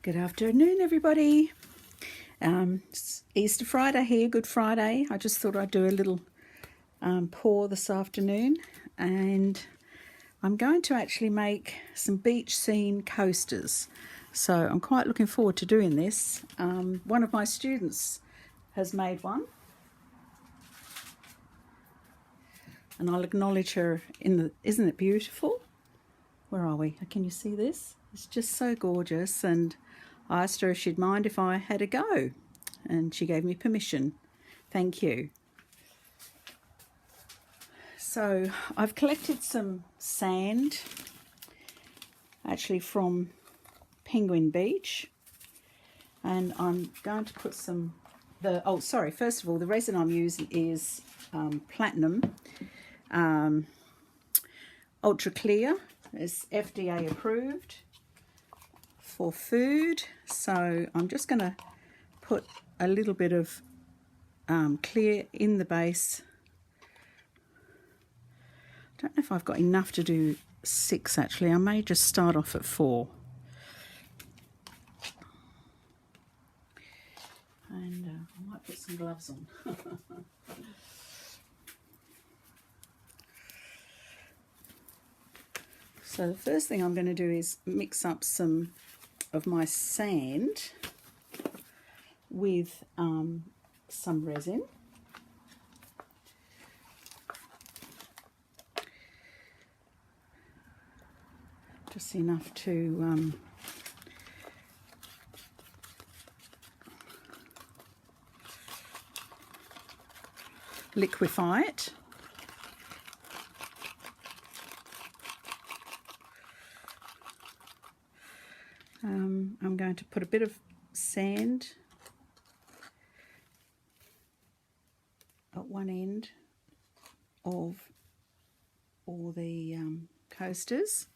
Good afternoon, everybody. It's Easter Friday here, Good Friday. I just thought I'd do a little pour this afternoon, and I'm going to actually make some beach scene coasters. So I'm quite looking forward to doing this. One of my students has made one, and I'll acknowledge her in the, isn't it beautiful? Where are we? Can you see this? It's just so gorgeous, and I asked her if she'd mind if I had a go, and she gave me permission. Thank you. So I've collected some sand, actually from Penguin Beach, and I'm going to put some, first of all, the resin I'm using is platinum, ultra clear. It's FDA approved for food, so I'm just going to put a little bit of clear in the base. I don't know if I've got enough to do 6 actually. I may just start off at 4. And I might put some gloves on. So the first thing I'm going to do is mix up some of my sand with some resin. Just enough to liquefy it. I'm going to put a bit of sand at one end of all the coasters.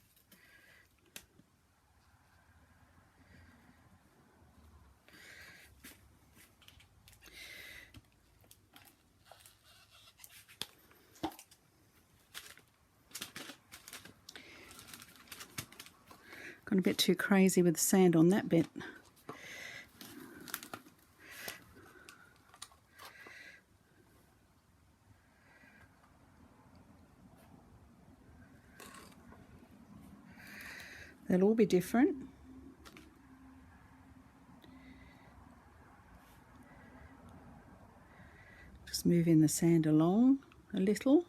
Gone a bit too crazy with the sand on that bit. They'll all be different. Just moving the sand along a little.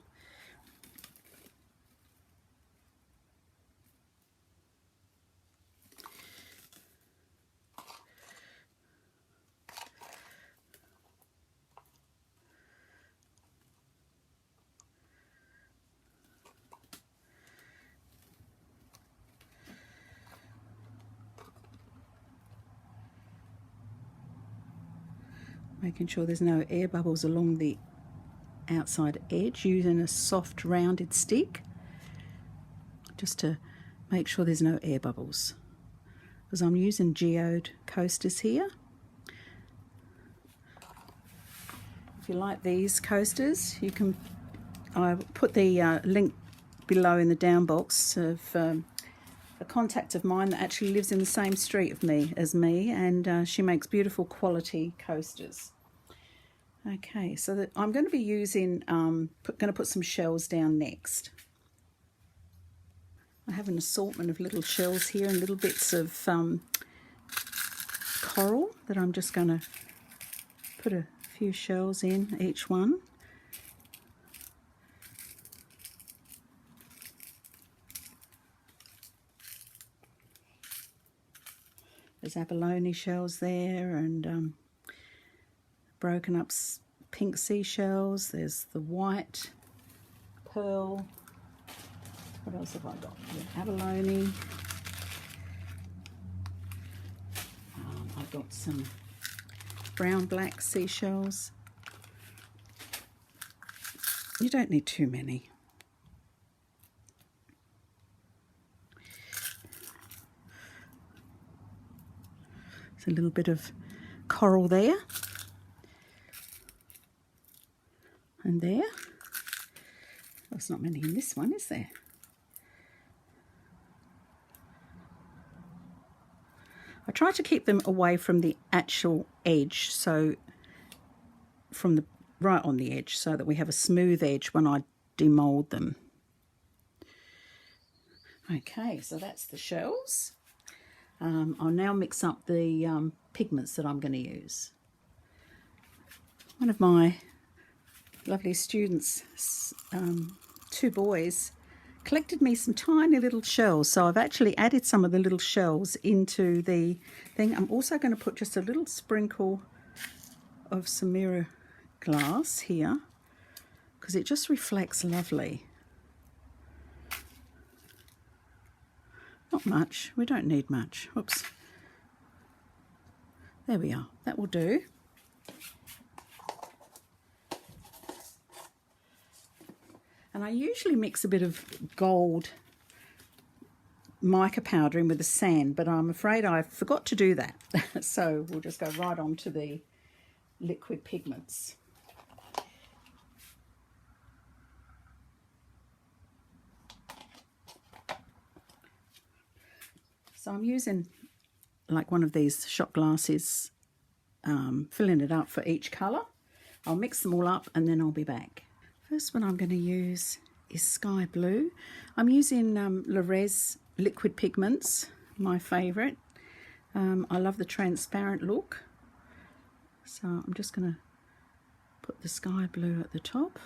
Making sure there's no air bubbles along the outside edge, using a soft rounded stick just to make sure there's no air bubbles, because I'm using geode coasters here. If you like these coasters, you can, I put the link below in the down box of a contact of mine that actually lives in the same street as me, and she makes beautiful quality coasters. Okay, so I'm going to be using, going to put some shells down next. I have an assortment of little shells here and little bits of coral that I'm just going to put a few shells in each one. There's abalone shells there, and broken up pink seashells. There's the white pearl. What else have I got? Yeah, abalone. I've got some brown black seashells. You don't need too many. There's a little bit of coral there. And there. There's not many in this one, is there? try to keep them away from the actual edge, so from the right on the edge, so that we have a smooth edge when I demold them. Okay, so that's the shells. I'll now mix up the pigments that I'm going to use. One of my lovely students, 2 boys, collected me some tiny little shells, so I've actually added some of the little shells into the thing. I'm also going to put just a little sprinkle of some mirror glass here because it just reflects lovely. Not much, we don't need much. Oops. There we are, that will do. And I usually mix a bit of gold mica powder in with the sand, but I'm afraid I forgot to do that. So we'll just go right on to the liquid pigments. So I'm using like one of these shot glasses, filling it up for each colour. I'll mix them all up and then I'll be back. First one I'm going to use is Sky Blue. I'm using RESIN liquid pigments, my favourite. I love the transparent look. So I'm just going to put the Sky Blue at the top.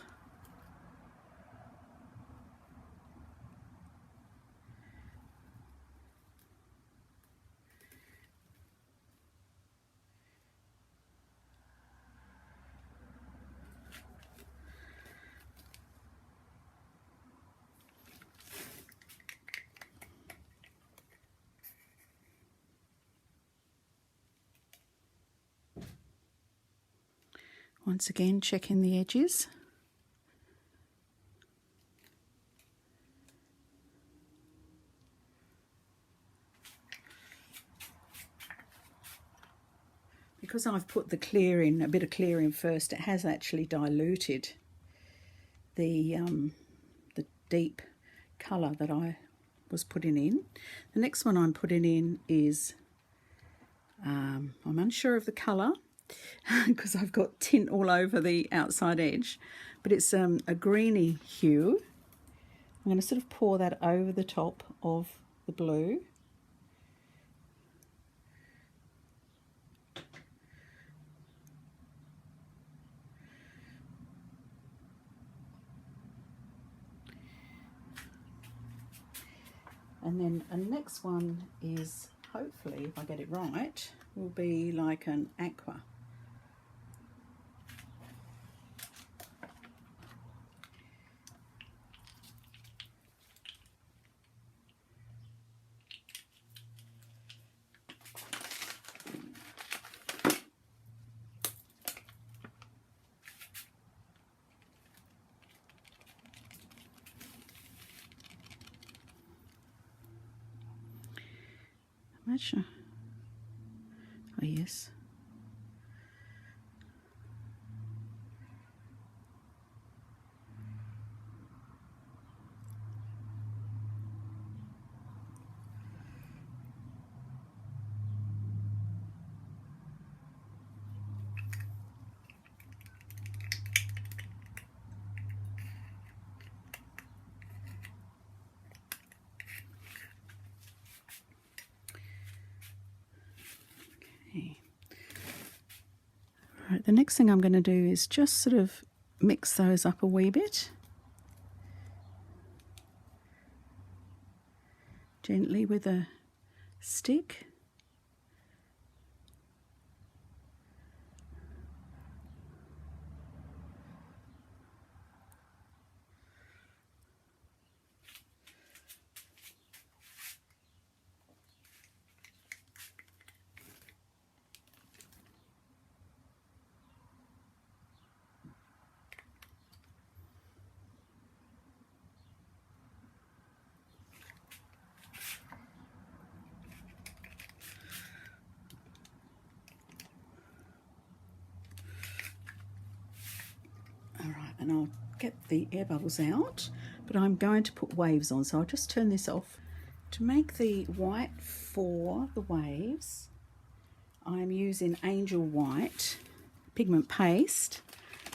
Once again, checking the edges. Because I've put the clear in, a bit of clear in first, it has actually diluted the deep colour that I was putting in. The next one I'm putting in is, I'm unsure of the colour, because I've got tint all over the outside edge, but it's a greeny hue. I'm going to sort of pour that over the top of the blue. And then the next one is, hopefully, if I get it right, will be like an aqua. I'm not sure. Oh, yes. Right, the next thing I'm going to do is just sort of mix those up a wee bit. Gently with a stick. And I'll get the air bubbles out, but I'm going to put waves on, so I'll just turn this off. To make the white for the waves, I'm using Angel White pigment paste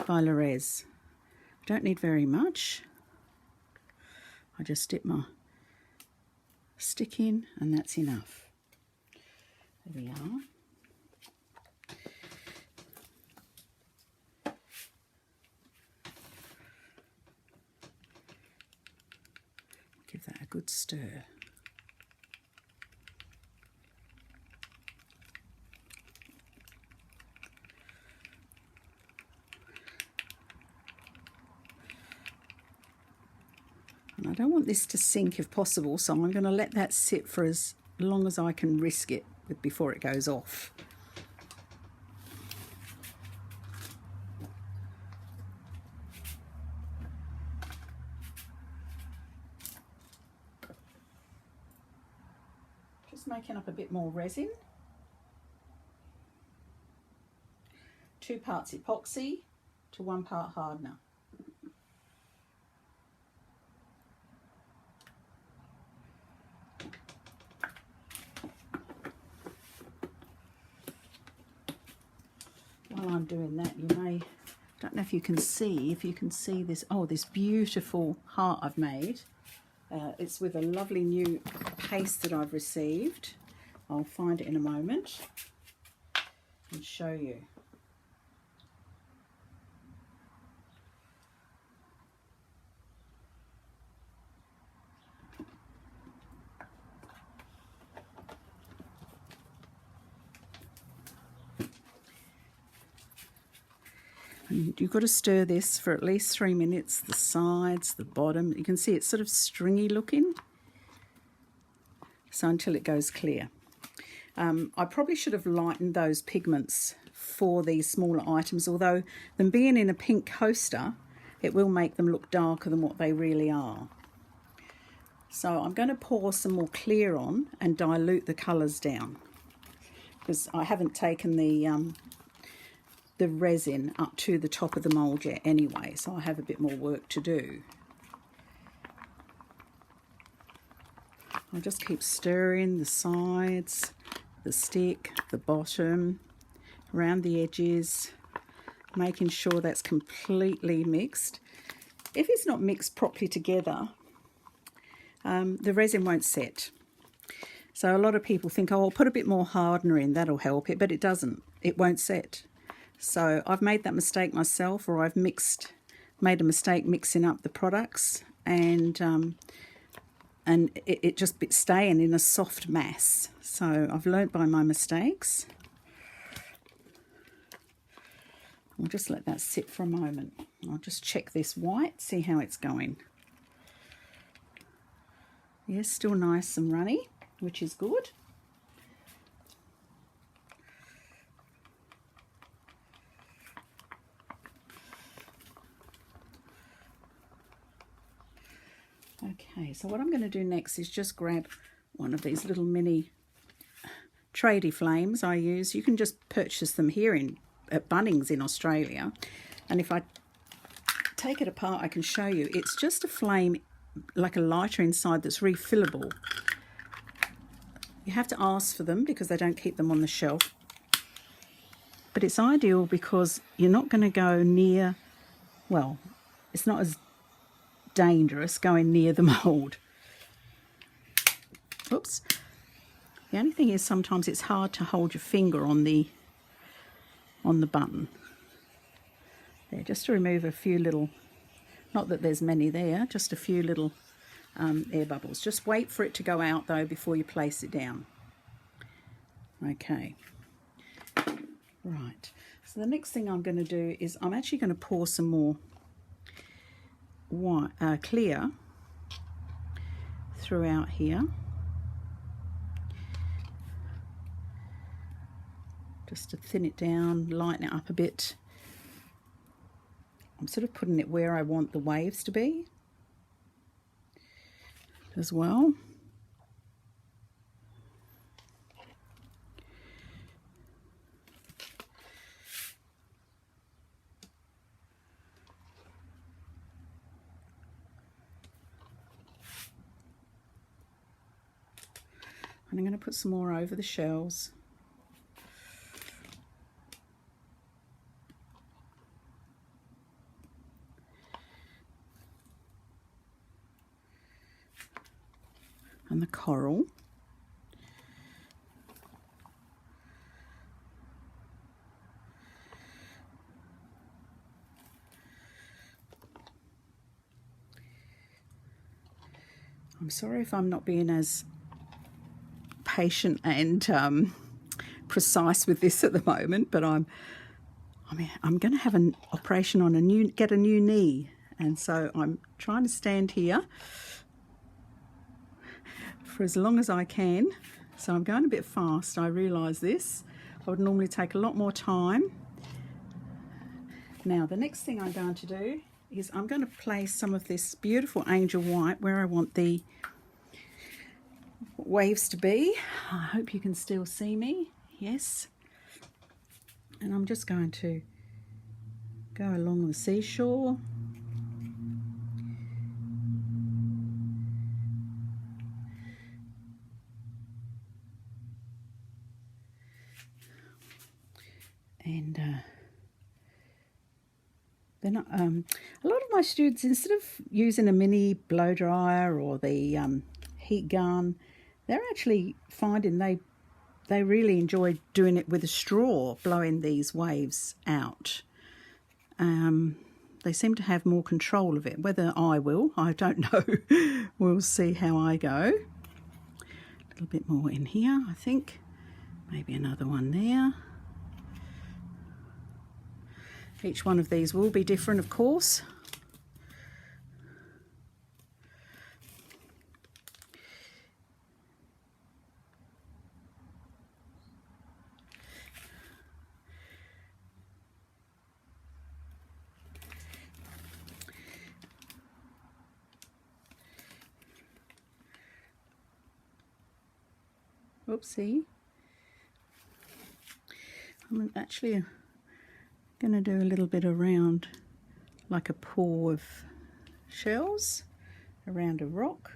by Res. I don't need very much. I just dip my stick in and that's enough. There we are. Give that a good stir. And I don't want this to sink if possible, so I'm going to let that sit for as long as I can risk it before it goes off. Just making up a bit more resin. 2 parts epoxy to 1 part hardener. While I'm doing that, you may, don't know if you can see this, oh, this beautiful heart I've made. It's with a lovely new paste that I've received. I'll find it in a moment and show you. And you've got to stir this for at least 3 minutes, the sides, the bottom. You can see it's sort of stringy looking. So until it goes clear. I probably should have lightened those pigments for these smaller items, although them being in a pink coaster, it will make them look darker than what they really are. So I'm going to pour some more clear on and dilute the colours down, because I haven't taken the resin up to the top of the mould yet anyway, so I have a bit more work to do. I'll just keep stirring the sides, the stick, the bottom, around the edges, making sure that's completely mixed. If it's not mixed properly together, the resin won't set. So a lot of people think, oh, I'll put a bit more hardener in, that'll help it, but it doesn't. It won't set. So I've made that mistake myself, or I've made a mistake mixing up the products, and it just staying in a soft mass. So I've learnt by my mistakes. I'll just let that sit for a moment. I'll just check this white, see how it's going. Yes, still nice and runny, which is good. Okay, so what I'm going to do next is just grab one of these little mini tradie flames I use. You can just purchase them here at Bunnings in Australia. And if I take it apart, I can show you. It's just a flame, like a lighter inside, that's refillable. You have to ask for them because they don't keep them on the shelf. But it's ideal because you're not going to go near, well, it's not as dangerous going near the mould. Oops. The only thing is sometimes it's hard to hold your finger on the button. There, just to remove a few little, not that there's many there, just a few little air bubbles. Just wait for it to go out though before you place it down. Okay. Right. So the next thing I'm going to do is I'm actually going to pour some more clear throughout here, just to thin it down, lighten it up a bit. I'm sort of putting it where I want the waves to be as well. And I'm going to put some more over the shells. and the coral. I'm sorry if I'm not being as patient and precise with this at the moment, but I'm going to have an operation on get a new knee, and so I'm trying to stand here for as long as I can. So I'm going a bit fast. I realise this. I would normally take a lot more time. Now the next thing I'm going to do is I'm going to place some of this beautiful angel white where I want the waves to be. I hope you can still see me. Yes. And I'm just going to go along the seashore. And then a lot of my students, instead of using a mini blow dryer or the heat gun, they're actually finding they really enjoy doing it with a straw, blowing these waves out. They seem to have more control of it. Whether I will, I don't know. We'll see how I go. A little bit more in here, I think. Maybe another one there. Each one of these will be different, of course. Oopsie. I'm actually going to do a little bit around, like a paw of shells around a rock.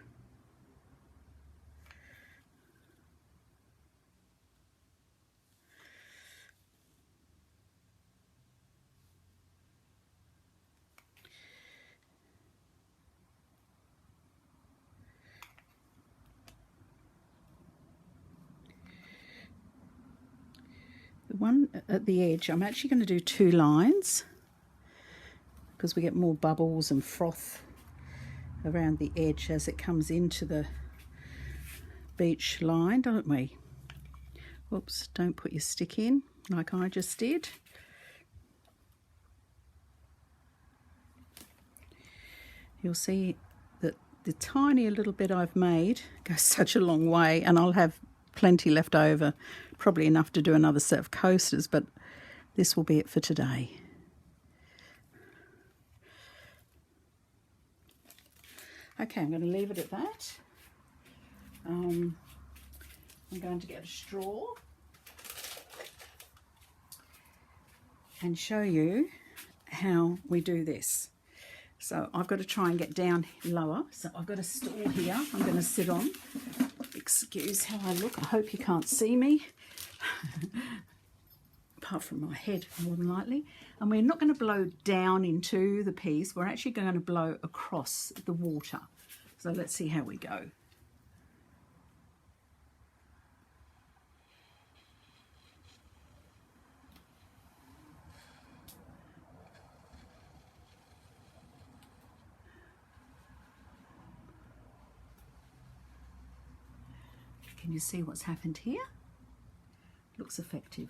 The one at the edge, I'm actually going to do 2 lines because we get more bubbles and froth around the edge as it comes into the beach line, don't we? Oops, don't put your stick in like I just did. You'll see that the tiny little bit I've made goes such a long way, and I'll have plenty left over, probably enough to do another set of coasters, but this will be it for today. Okay, I'm going to leave it at that. I'm going to get a straw and show you how we do this. So I've got to try and get down lower. So I've got a stool here I'm going to sit on. Excuse how I look. I hope you can't see me. Apart from my head, more than likely. And we're not going to blow down into the piece. We're actually going to blow across the water. So let's see how we go. Can you see what's happened here? Looks effective.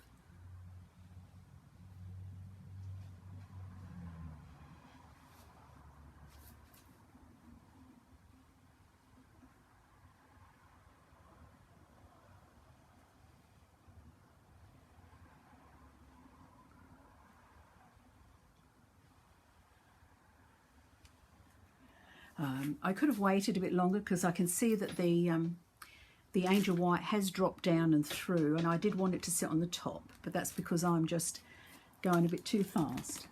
I could have waited a bit longer because I can see that the angel white has dropped down and through, and I did want it to sit on the top, but that's because I'm just going a bit too fast.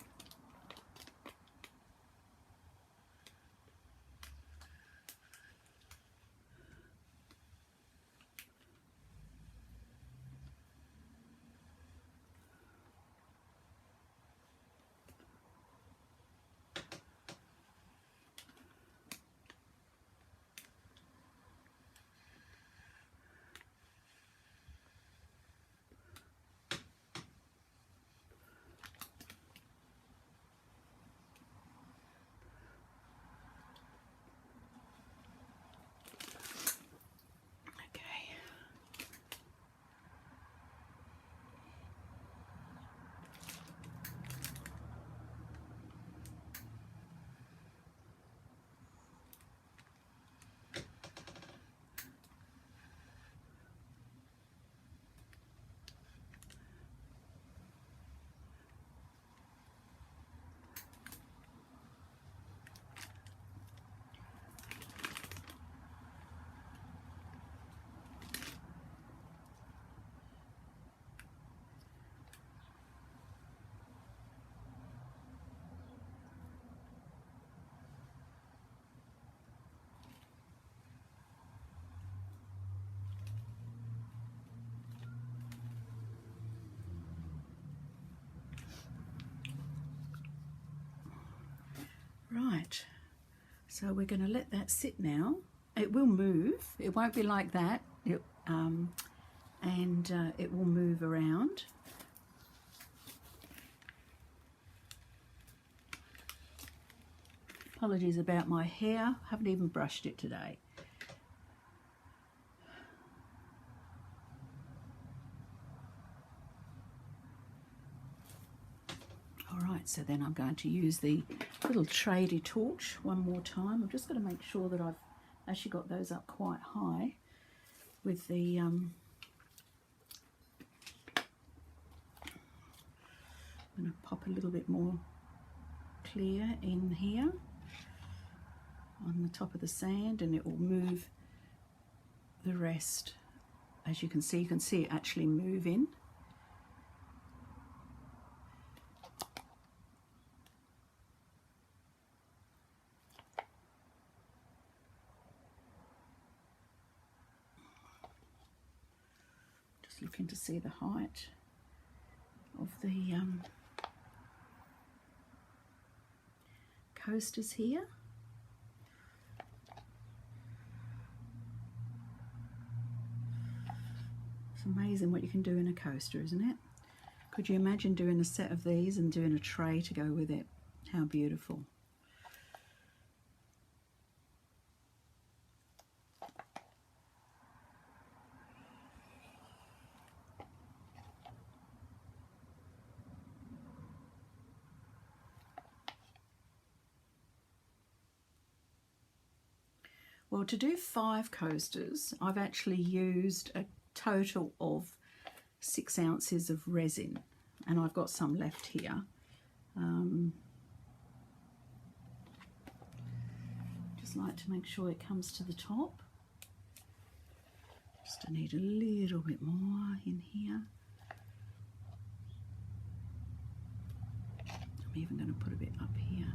So we're going to let that sit now. It will move. It won't be like that. It will move around. Apologies about my hair. Haven't even brushed it today. Alright, so then I'm going to use the little tradie torch one more time. I'm just going to make sure that I've actually got those up quite high with the I'm going to pop a little bit more clear in here on the top of the sand, and it will move the rest. As you can see it actually move in. Just looking to see the height of the coasters here. It's amazing what you can do in a coaster, isn't it? Could you imagine doing a set of these and doing a tray to go with it? How beautiful. Well, to do 5 coasters, I've actually used a total of 6 ounces of resin, and I've got some left here. Just like to make sure it comes to the top. Just I need a little bit more in here. I'm even going to put a bit up here.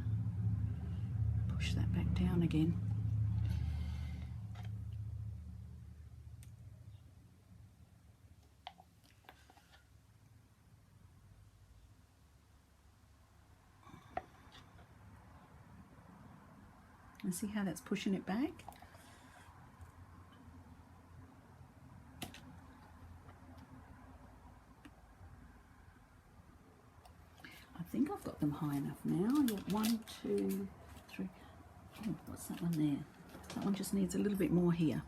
Push that back down again. And see how that's pushing it back? I think I've got them high enough now. I've got 1, 2, 3. Oh, what's that one there? That one just needs a little bit more here.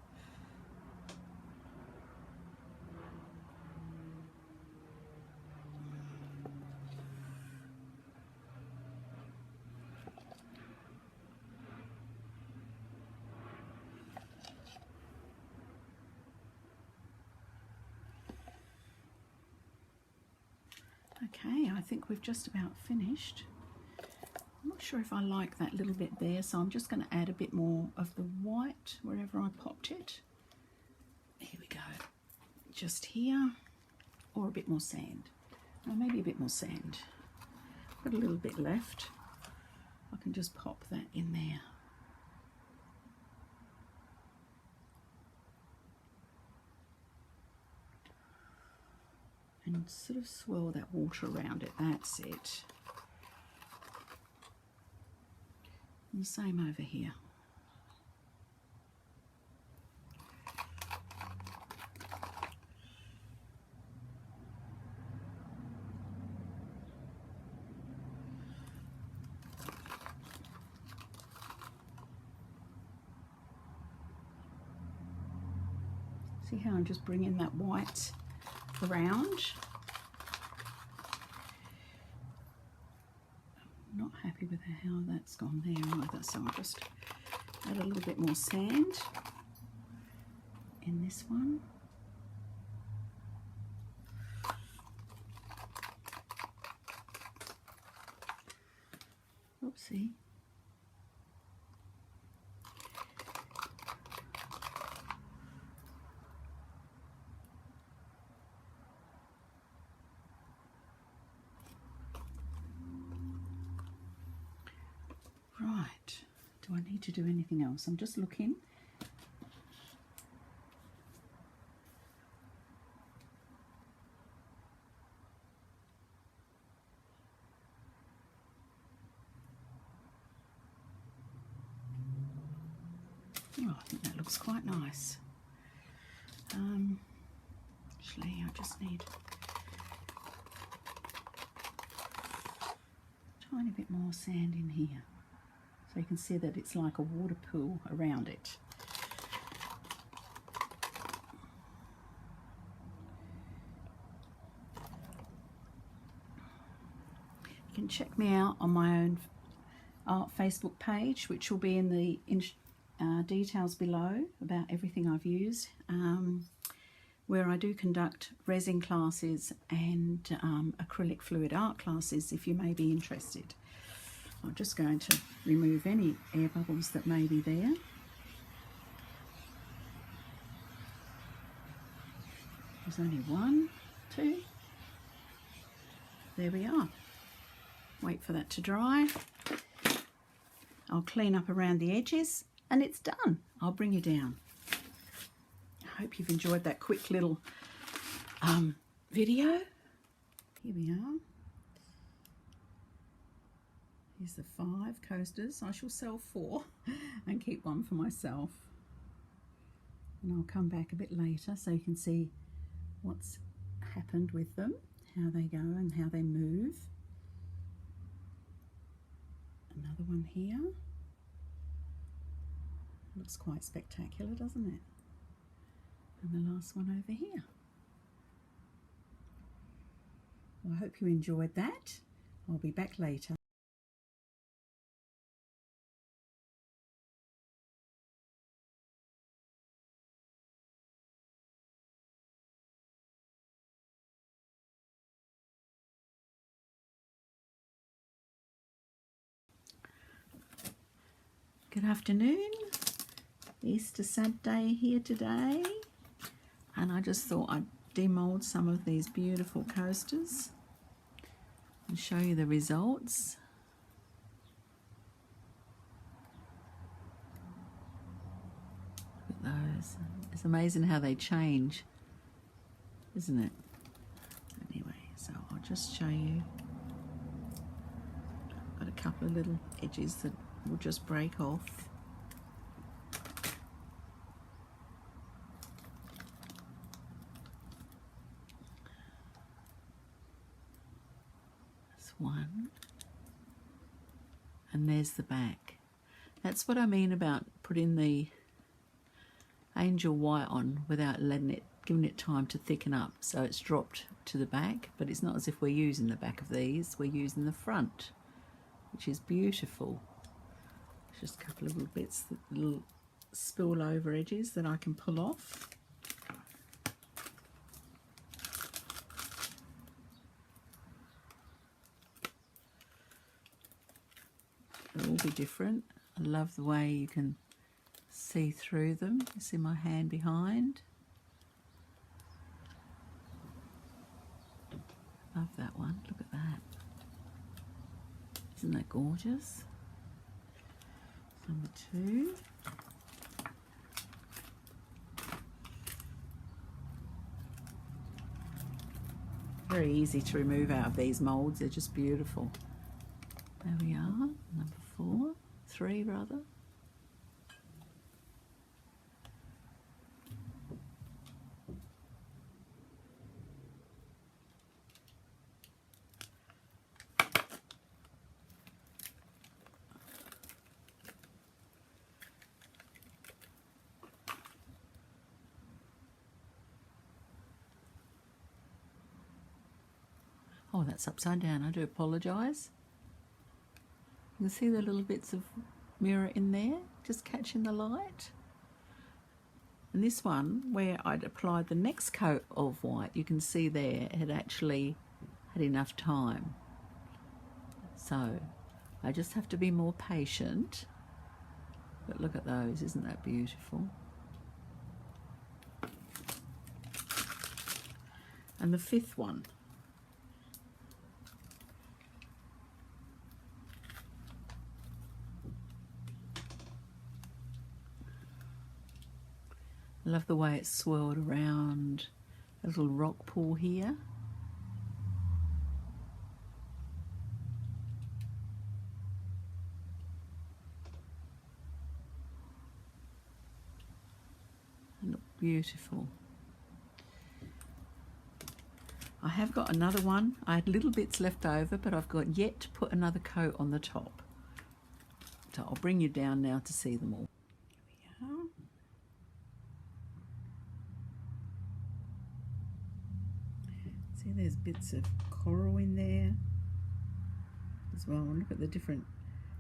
Okay, I think we've just about finished. I'm not sure if I like that little bit there, so I'm just going to add a bit more of the white wherever I popped it. Here we go. Just here, or a bit more sand. Or maybe a bit more sand. Got a little bit left. I can just pop that in there. And sort of swirl that water around it. That's it. And the same over here. See how I'm just bringing that white around? I'm not happy with how that's gone there either, so I'll just add a little bit more sand in this one. Oopsie. Right, do I need to do anything else? I'm just looking. Oh, I think that looks quite nice. Actually, I just need a tiny bit more sand in here, so you can see that it's like a water pool around it. You can check me out on my own art Facebook page, which will be in the details below about everything I've used, where I do conduct resin classes and acrylic fluid art classes if you may be interested. I'm just going to remove any air bubbles that may be there. There's only 1, 2. There we are. Wait for that to dry. I'll clean up around the edges and it's done. I'll bring you down. I hope you've enjoyed that quick little video. Here we are. Here's the 5 coasters. I shall sell 4 and keep 1 for myself. And I'll come back a bit later so you can see what's happened with them, how they go and how they move. Another one here. Looks quite spectacular, doesn't it? And the last one over here. Well, I hope you enjoyed that. I'll be back later. Good afternoon. Easter Saturday here today, and I just thought I'd demold some of these beautiful coasters and show you the results. Look at those. It's amazing how they change, isn't it? Anyway, so I'll just show you. I've got a couple of little edges that will just break off. One, and there's the back. That's what I mean about putting the angel white on without giving it time to thicken up, so it's dropped to the back, but it's not as if we're using the back of these, we're using the front, which is beautiful. Just a couple of little bits, little spill over edges that I can pull off. They'll all be different. I love the way you can see through them. You see my hand behind. Love that one. Look at that. Isn't that gorgeous? Number 2. Very easy to remove out of these moulds. They're just beautiful. There we are. Number 4. 3 rather. Oh, that's upside down. I do apologise. You can see the little bits of mirror in there, just catching the light. And this one, where I'd applied the next coat of white, you can see there it had actually had enough time. So I just have to be more patient. But look at those, isn't that beautiful? And the 5th one. I love the way it's swirled around a little rock pool here. Beautiful. I have got another one. I had little bits left over, but I've got yet to put another coat on the top. So I'll bring you down now to see them all. Here we are. See, there's bits of coral in there as well. Look at the different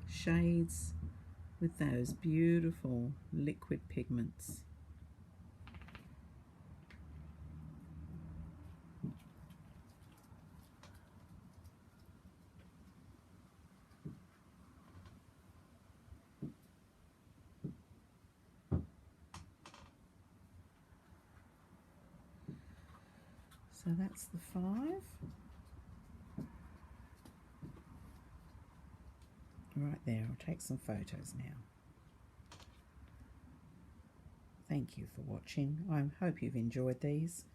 shades with those beautiful liquid pigments. So that's the 5. Right there, I'll take some photos now. Thank you for watching. I hope you've enjoyed these.